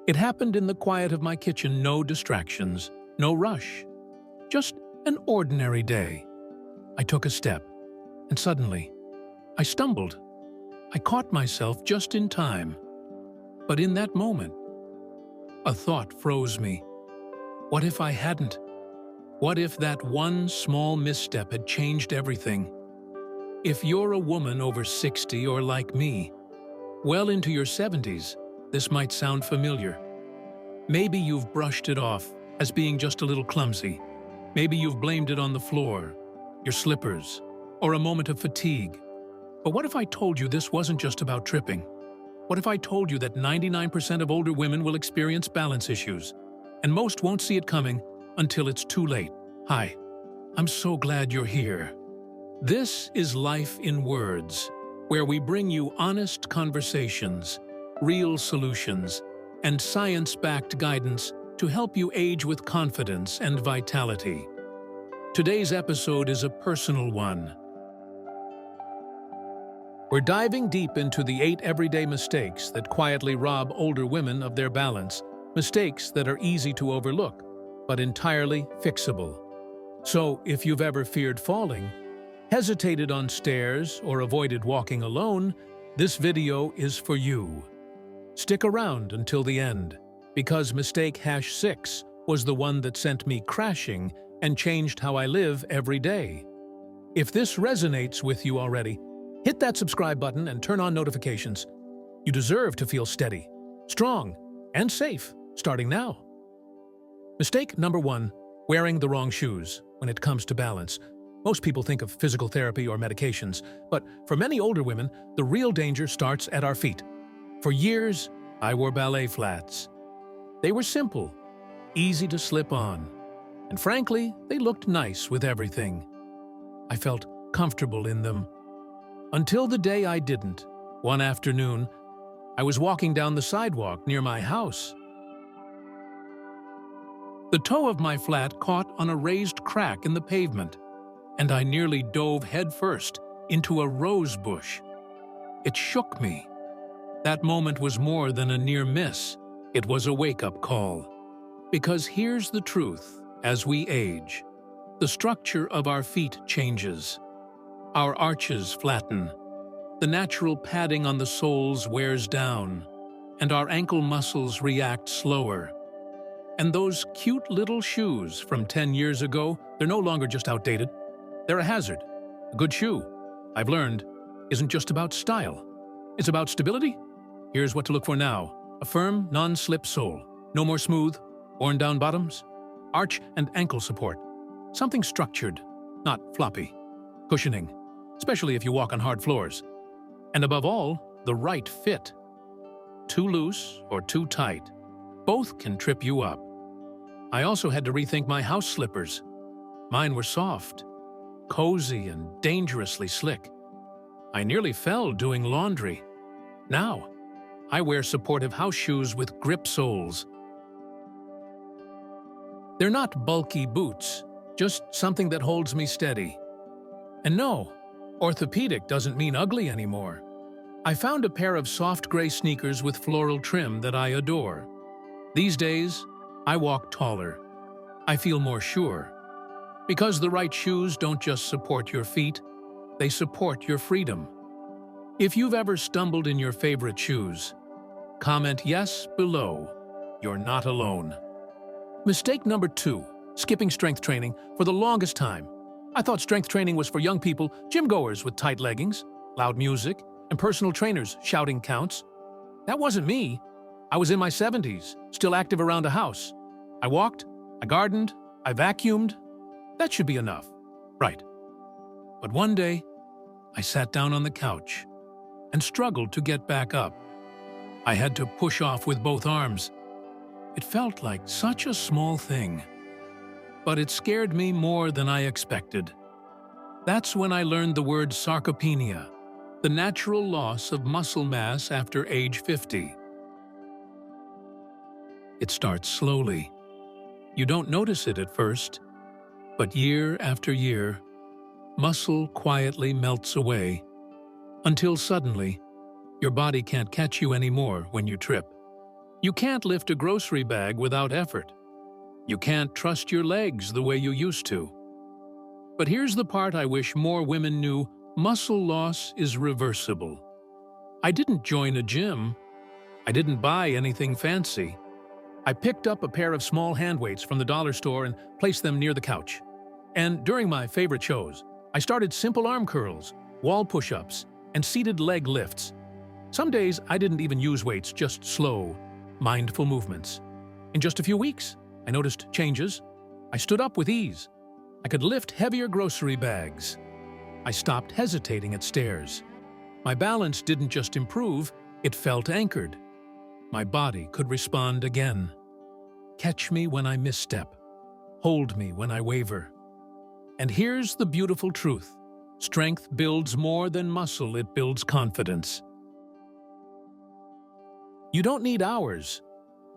It happened in the quiet of my kitchen, no distractions, no rush. Just an ordinary day. I took a step, and suddenly, I stumbled. I caught myself just in time. But in that moment, a thought froze me. What if I hadn't? What if that one small misstep had changed everything? If you're a woman over 60 or like me, well into your 70s, this might sound familiar. Maybe you've brushed it off as being just a little clumsy. Maybe you've blamed it on the floor, your slippers, or a moment of fatigue. But what if I told you this wasn't just about tripping? What if I told you that 99% of older women will experience balance issues, and most won't see it coming until it's too late? Hi, I'm so glad you're here. This is Life in Words, where we bring you honest conversations, real solutions, and science-backed guidance to help you age with confidence and vitality. Today's episode is a personal one. We're diving deep into the 8 everyday mistakes that quietly rob older women of their balance, mistakes that are easy to overlook, but entirely fixable. So, if you've ever feared falling, hesitated on stairs, or avoided walking alone, this video is for you. Stick around until the end, because mistake #6 was the one that sent me crashing and changed how I live every day. If this resonates with you already, hit that subscribe button and turn on notifications. You deserve to feel steady, strong, and safe starting now. Mistake number 1, wearing the wrong shoes when it comes to balance. Most people think of physical therapy or medications, but for many older women, the real danger starts at our feet. For years, I wore ballet flats. They were simple, easy to slip on, and frankly, they looked nice with everything. I felt comfortable in them. Until the day I didn't. One afternoon, I was walking down the sidewalk near my house. The toe of my flat caught on a raised crack in the pavement, and I nearly dove headfirst into a rose bush. It shook me. That moment was more than a near miss. It was a wake-up call. Because here's the truth: as we age, the structure of our feet changes. Our arches flatten, the natural padding on the soles wears down, and our ankle muscles react slower. And those cute little shoes from 10 years ago, they're no longer just outdated. They're a hazard. A good shoe, I've learned, isn't just about style. It's about stability. Here's what to look for now: a firm, non-slip sole, no more smooth, worn-down bottoms, arch and ankle support, something structured, not floppy, cushioning, especially if you walk on hard floors. And above all, the right fit. Too loose or too tight, both can trip you up. I also had to rethink my house slippers. Mine were soft, cozy, and dangerously slick. I nearly fell doing laundry. Now, I wear supportive house shoes with grip soles. They're not bulky boots, just something that holds me steady. And no, orthopedic doesn't mean ugly anymore. I found a pair of soft gray sneakers with floral trim that I adore. These days, I walk taller. I feel more sure. Because the right shoes don't just support your feet, they support your freedom. If you've ever stumbled in your favorite shoes, comment yes below. You're not alone. Mistake number 2, skipping strength training for the longest time. I thought strength training was for young people, gym-goers with tight leggings, loud music, and personal trainers shouting counts. That wasn't me. I was in my 70s, still active around a house. I walked, I gardened, I vacuumed. That should be enough, right? But one day, I sat down on the couch and struggled to get back up. I had to push off with both arms. It felt like such a small thing, but it scared me more than I expected. That's when I learned the word sarcopenia, the natural loss of muscle mass after age 50. It starts slowly. You don't notice it at first, but year after year, muscle quietly melts away, until suddenly, your body can't catch you anymore when you trip. You can't lift a grocery bag without effort. You can't trust your legs the way you used to. But here's the part I wish more women knew: muscle loss is reversible. I didn't join a gym. I didn't buy anything fancy. I picked up a pair of small hand weights from the dollar store and placed them near the couch. And during my favorite shows, I started simple arm curls, wall push-ups, and seated leg lifts. Some days I didn't even use weights, just slow, mindful movements. In just a few weeks, I noticed changes. I stood up with ease. I could lift heavier grocery bags. I stopped hesitating at stairs. My balance didn't just improve, it felt anchored. My body could respond again. Catch me when I misstep. Hold me when I waver. And here's the beautiful truth. Strength builds more than muscle, it builds confidence. You don't need hours,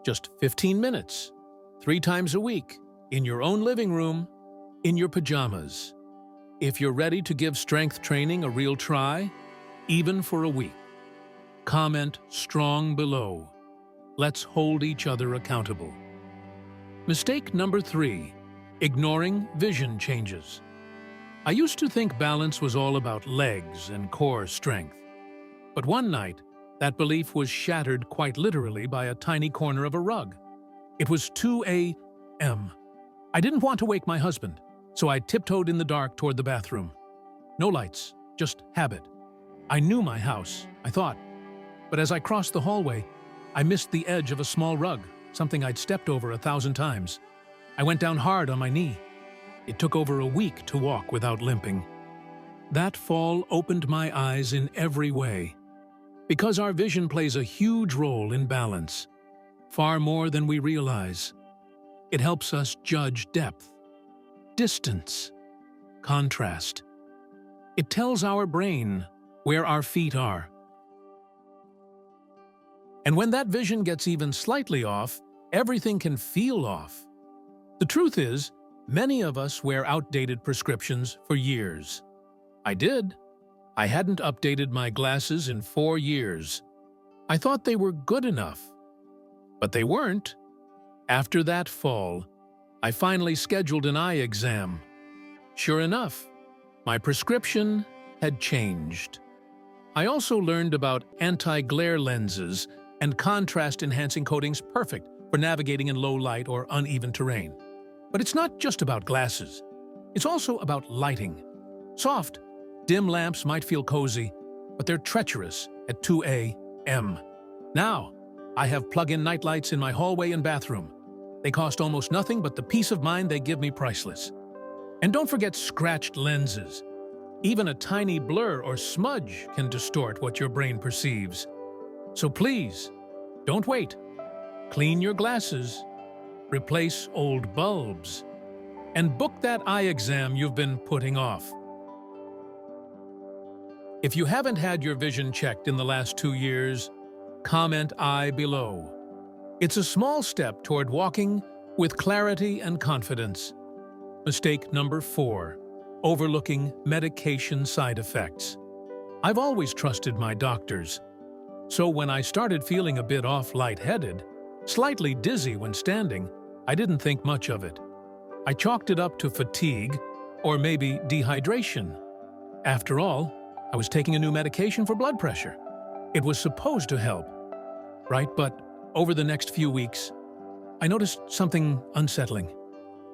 just 15 minutes, 3 times a week, in your own living room, in your pajamas. If you're ready to give strength training a real try, even for a week, comment strong below. Let's hold each other accountable. Mistake number 3, ignoring vision changes. I used to think balance was all about legs and core strength. But one night, that belief was shattered quite literally by a tiny corner of a rug. It was 2 a.m. I didn't want to wake my husband, so I tiptoed in the dark toward the bathroom. No lights, just habit. I knew my house, I thought. But as I crossed the hallway, I missed the edge of a small rug, something I'd stepped over 1,000 times. I went down hard on my knee. It took over a week to walk without limping. That fall opened my eyes in every way. Because our vision plays a huge role in balance, far more than we realize. It helps us judge depth, distance, contrast. It tells our brain where our feet are. And when that vision gets even slightly off, everything can feel off. The truth is, many of us wear outdated prescriptions for years. I did. I hadn't updated my glasses in 4 years. I thought they were good enough. But they weren't. After that fall, I finally scheduled an eye exam. Sure enough, my prescription had changed. I also learned about anti-glare lenses and contrast-enhancing coatings, perfect for navigating in low light or uneven terrain. But it's not just about glasses. It's also about lighting. Soft, dim lamps might feel cozy, but they're treacherous at 2 a.m. Now, I have plug-in nightlights in my hallway and bathroom. They cost almost nothing, but the peace of mind they give me priceless. And don't forget scratched lenses. Even a tiny blur or smudge can distort what your brain perceives. So please, don't wait. Clean your glasses, replace old bulbs, and book that eye exam you've been putting off. If you haven't had your vision checked in the last 2 years, comment I below. It's a small step toward walking with clarity and confidence. Mistake number 4, overlooking medication side effects. I've always trusted my doctors. So when I started feeling a bit off lightheaded, slightly dizzy when standing, I didn't think much of it. I chalked it up to fatigue or maybe dehydration. After all, I was taking a new medication for blood pressure. It was supposed to help, right? But over the next few weeks, I noticed something unsettling.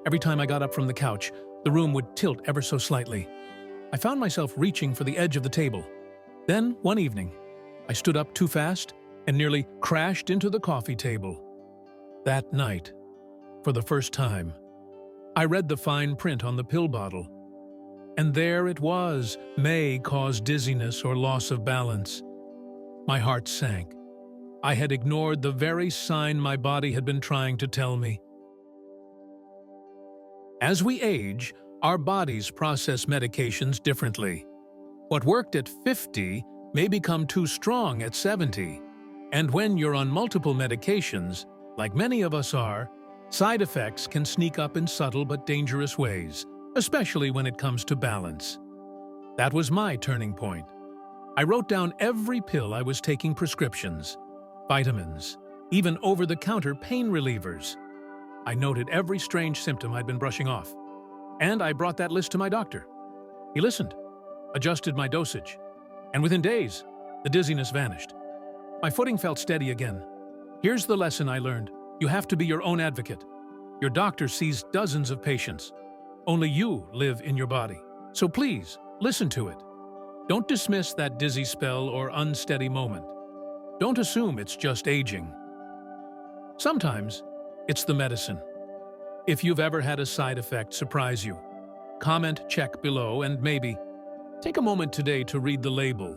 Every time I got up from the couch, the room would tilt ever so slightly. I found myself reaching for the edge of the table. Then, one evening, I stood up too fast and nearly crashed into the coffee table. That night, for the first time, I read the fine print on the pill bottle. And there it was, may cause dizziness or loss of balance. My heart sank. I had ignored the very sign my body had been trying to tell me. As we age, our bodies process medications differently. What worked at 50 may become too strong at 70. And when you're on multiple medications, like many of us are, side effects can sneak up in subtle but dangerous ways, especially when it comes to balance. That was my turning point. I wrote down every pill I was taking: prescriptions, vitamins, even over-the-counter pain relievers. I noted every strange symptom I'd been brushing off, and I brought that list to my doctor. He listened, adjusted my dosage, and within days, the dizziness vanished. My footing felt steady again. Here's the lesson I learned. You have to be your own advocate. Your doctor sees dozens of patients. Only you live in your body. So please, listen to it. Don't dismiss that dizzy spell or unsteady moment. Don't assume it's just aging. Sometimes, it's the medicine. If you've ever had a side effect surprise you, comment check below and maybe take a moment today to read the label.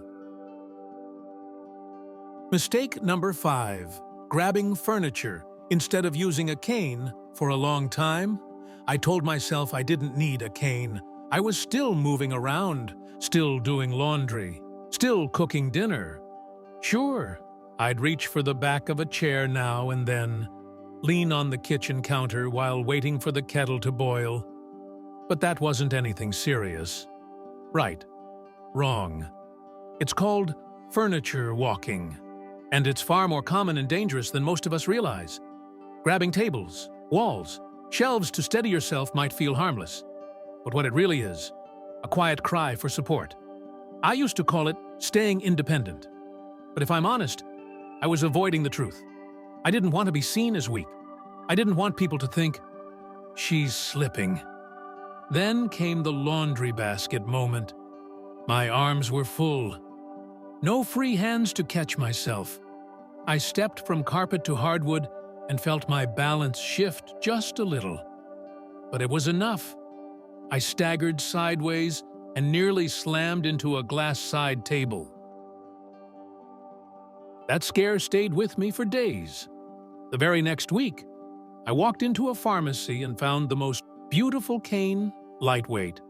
Mistake number 5. Grabbing furniture instead of using a cane. For a long time, I told myself I didn't need a cane. I was still moving around, still doing laundry, still cooking dinner. Sure, I'd reach for the back of a chair now and then, lean on the kitchen counter while waiting for the kettle to boil. But that wasn't anything serious. Right. Wrong. It's called furniture walking, and it's far more common and dangerous than most of us realize. Grabbing tables, walls, shelves to steady yourself might feel harmless, but what it really is, a quiet cry for support. I used to call it staying independent. But if I'm honest, I was avoiding the truth. I didn't want to be seen as weak. I didn't want people to think, she's slipping. Then came the laundry basket moment. My arms were full. No free hands to catch myself. I stepped from carpet to hardwood and felt my balance shift just a little. But it was enough. I staggered sideways and nearly slammed into a glass side table. That scare stayed with me for days. The very next week, I walked into a pharmacy and found the most beautiful cane, lightweight,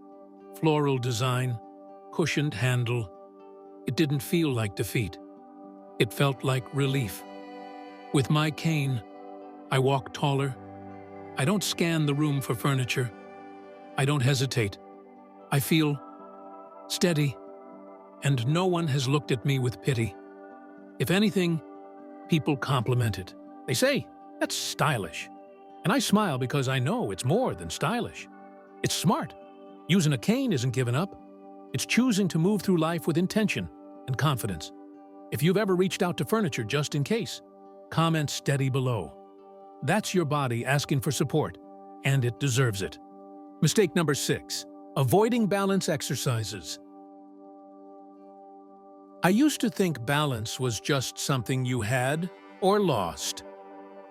floral design, cushioned handle. It didn't feel like defeat. It felt like relief. With my cane, I walk taller. I don't scan the room for furniture. I don't hesitate. I feel steady, and no one has looked at me with pity. If anything, people compliment it. They say, that's stylish. And I smile because I know it's more than stylish. It's smart. Using a cane isn't giving up. It's choosing to move through life with intention and confidence. If you've ever reached out to furniture just in case, comment steady below. That's your body asking for support, and it deserves it. Mistake number 6. Avoiding balance exercises. I used to think balance was just something you had or lost.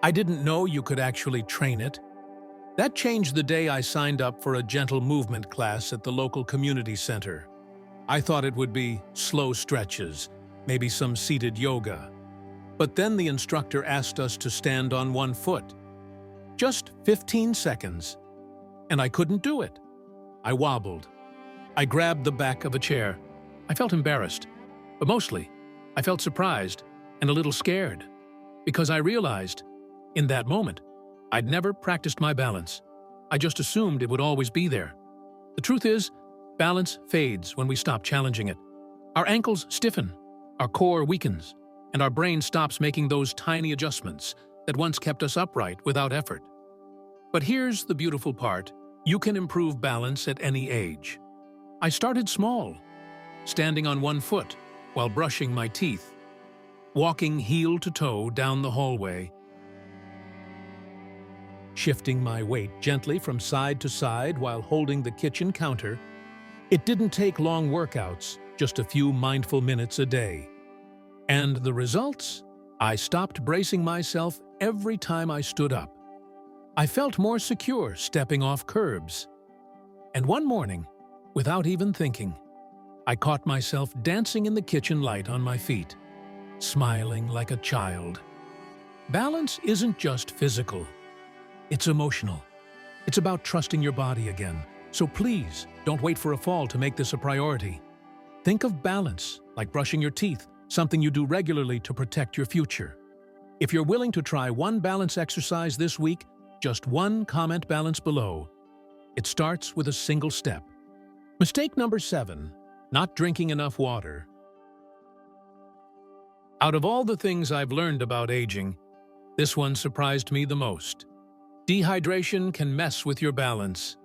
I didn't know you could actually train it. That changed the day I signed up for a gentle movement class at the local community center. I thought it would be slow stretches, maybe some seated yoga. But then the instructor asked us to stand on one foot. Just 15 seconds. And I couldn't do it. I wobbled. I grabbed the back of a chair. I felt embarrassed. But mostly, I felt surprised and a little scared. Because I realized, in that moment, I'd never practiced my balance. I just assumed it would always be there. The truth is, balance fades when we stop challenging it. Our ankles stiffen, our core weakens, and our brain stops making those tiny adjustments that once kept us upright without effort. But here's the beautiful part. You can improve balance at any age. I started small, standing on one foot while brushing my teeth, walking heel to toe down the hallway, shifting my weight gently from side to side while holding the kitchen counter. It didn't take long workouts, just a few mindful minutes a day. And the results? I stopped bracing myself every time I stood up. I felt more secure stepping off curbs. And one morning, without even thinking, I caught myself dancing in the kitchen light on my feet, smiling like a child. Balance isn't just physical. It's emotional. It's about trusting your body again. So please, don't wait for a fall to make this a priority. Think of balance like brushing your teeth, something you do regularly to protect your future. If you're willing to try one balance exercise this week, just one comment balance below. It starts with a single step. Mistake number 7, not drinking enough water. Out of all the things I've learned about aging, This one surprised me the most. Dehydration can mess with your balance.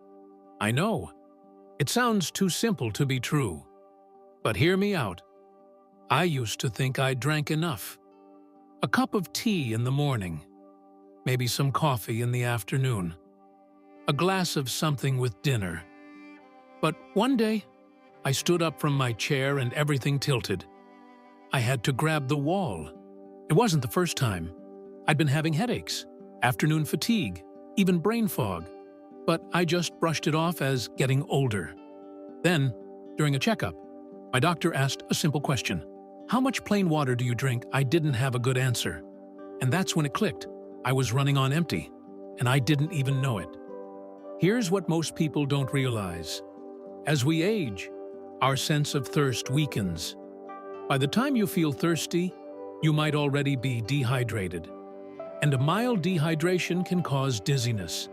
I know. It sounds too simple to be true. But hear me out. I used to think I drank enough. A cup of tea in the morning. Maybe some coffee in the afternoon. A glass of something with dinner. But one day, I stood up from my chair and everything tilted. I had to grab the wall. It wasn't the first time. I'd been having headaches, afternoon fatigue, even brain fog. But I just brushed it off as getting older. Then, during a checkup, my doctor asked a simple question. How much plain water do you drink? I didn't have a good answer. And that's when it clicked. I was running on empty, and I didn't even know it. Here's what most people don't realize. As we age, our sense of thirst weakens. By the time you feel thirsty, you might already be dehydrated. And a mild dehydration can cause dizziness,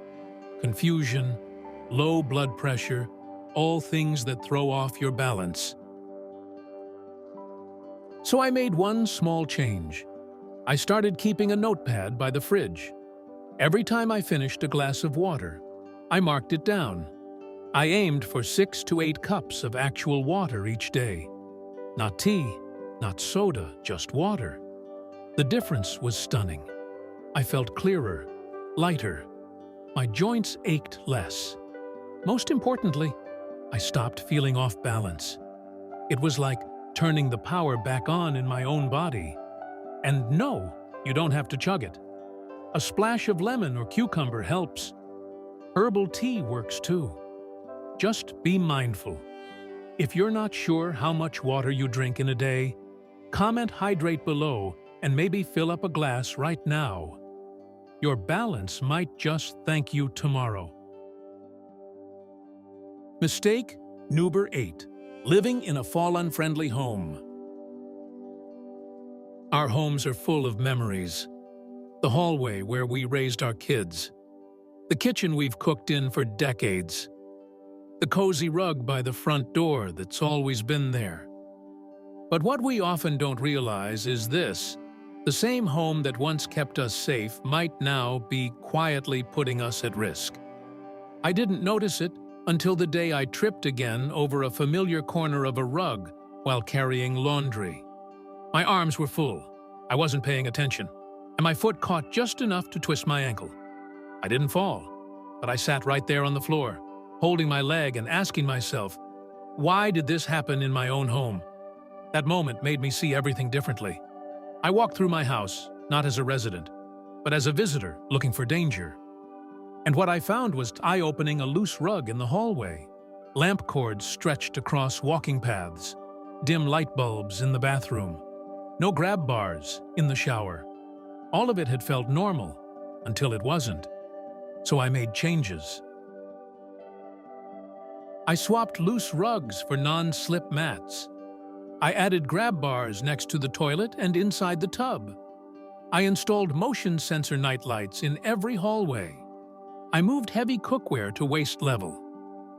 confusion, low blood pressure, all things that throw off your balance. So I made one small change. I started keeping a notepad by the fridge. Every time I finished a glass of water, I marked it down. I aimed for 6 to 8 cups of actual water each day. Not tea, not soda, just water. The difference was stunning. I felt clearer, lighter. My joints ached less. Most importantly, I stopped feeling off balance. It was like turning the power back on in my own body. And no, you don't have to chug it. A splash of lemon or cucumber helps. Herbal tea works too. Just be mindful. If you're not sure how much water you drink in a day, comment hydrate below and maybe fill up a glass right now. Your balance might just thank you tomorrow. Mistake number 8. Living in a fall-unfriendly home. Our homes are full of memories. The hallway where we raised our kids. The kitchen we've cooked in for decades. The cozy rug by the front door that's always been there. But what we often don't realize is this: the same home that once kept us safe might now be quietly putting us at risk. I didn't notice it until the day I tripped again over a familiar corner of a rug while carrying laundry. My arms were full. I wasn't paying attention, and my foot caught just enough to twist my ankle. I didn't fall, but I sat right there on the floor, holding my leg and asking myself, why did this happen in my own home? That moment made me see everything differently. I walked through my house, not as a resident, but as a visitor looking for danger. And what I found was eye-opening: a loose rug in the hallway, lamp cords stretched across walking paths, dim light bulbs in the bathroom, no grab bars in the shower. All of it had felt normal until it wasn't. So I made changes. I swapped loose rugs for non-slip mats. I added grab bars next to the toilet and inside the tub. I installed motion sensor nightlights in every hallway. I moved heavy cookware to waist level.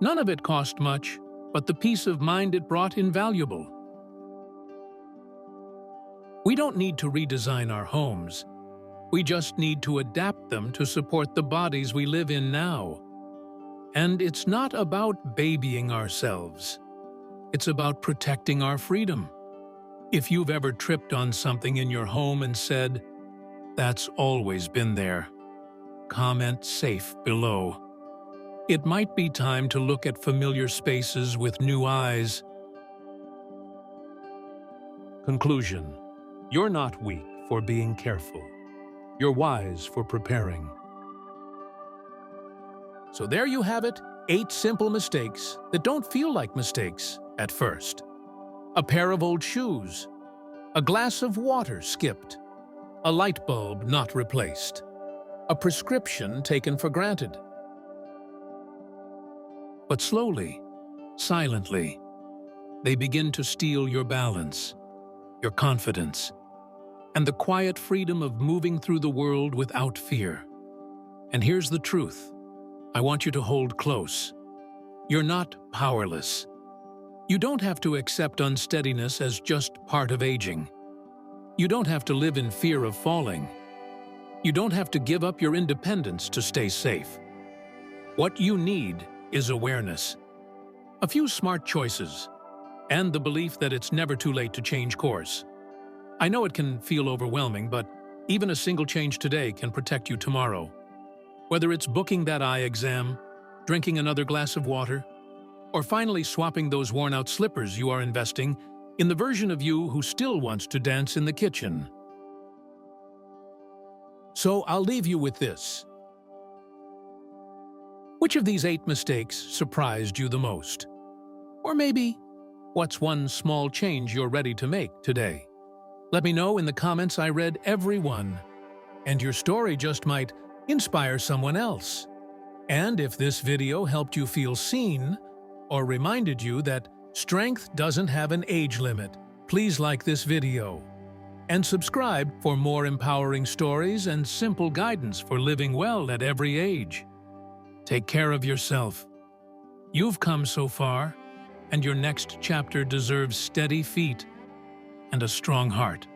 None of it cost much, but the peace of mind it brought invaluable. We don't need to redesign our homes. We just need to adapt them to support the bodies we live in now. And it's not about babying ourselves. It's about protecting our freedom. If you've ever tripped on something in your home and said, "That's always been there," comment safe below. It might be time to look at familiar spaces with new eyes. Conclusion: you're not weak for being careful. You're wise for preparing. So there you have it, 8 simple mistakes that don't feel like mistakes at first. A pair of old shoes, a glass of water skipped, a light bulb not replaced, a prescription taken for granted. But slowly, silently, they begin to steal your balance, your confidence, and the quiet freedom of moving through the world without fear. And here's the truth. I want you to hold close. You're not powerless. You don't have to accept unsteadiness as just part of aging. You don't have to live in fear of falling. You don't have to give up your independence to stay safe. What you need is awareness, a few smart choices, and the belief that it's never too late to change course. I know it can feel overwhelming, but even a single change today can protect you tomorrow. Whether it's booking that eye exam, drinking another glass of water, or finally swapping those worn-out slippers, you are investing in the version of you who still wants to dance in the kitchen. So I'll leave you with this. Which of these 8 mistakes surprised you the most? Or maybe, what's one small change you're ready to make today? Let me know in the comments. I read every one, and your story just might inspire someone else. And if this video helped you feel seen, or reminded you that strength doesn't have an age limit, please like this video and subscribe for more empowering stories and simple guidance for living well at every age. Take care of yourself. You've come so far, and your next chapter deserves steady feet and a strong heart.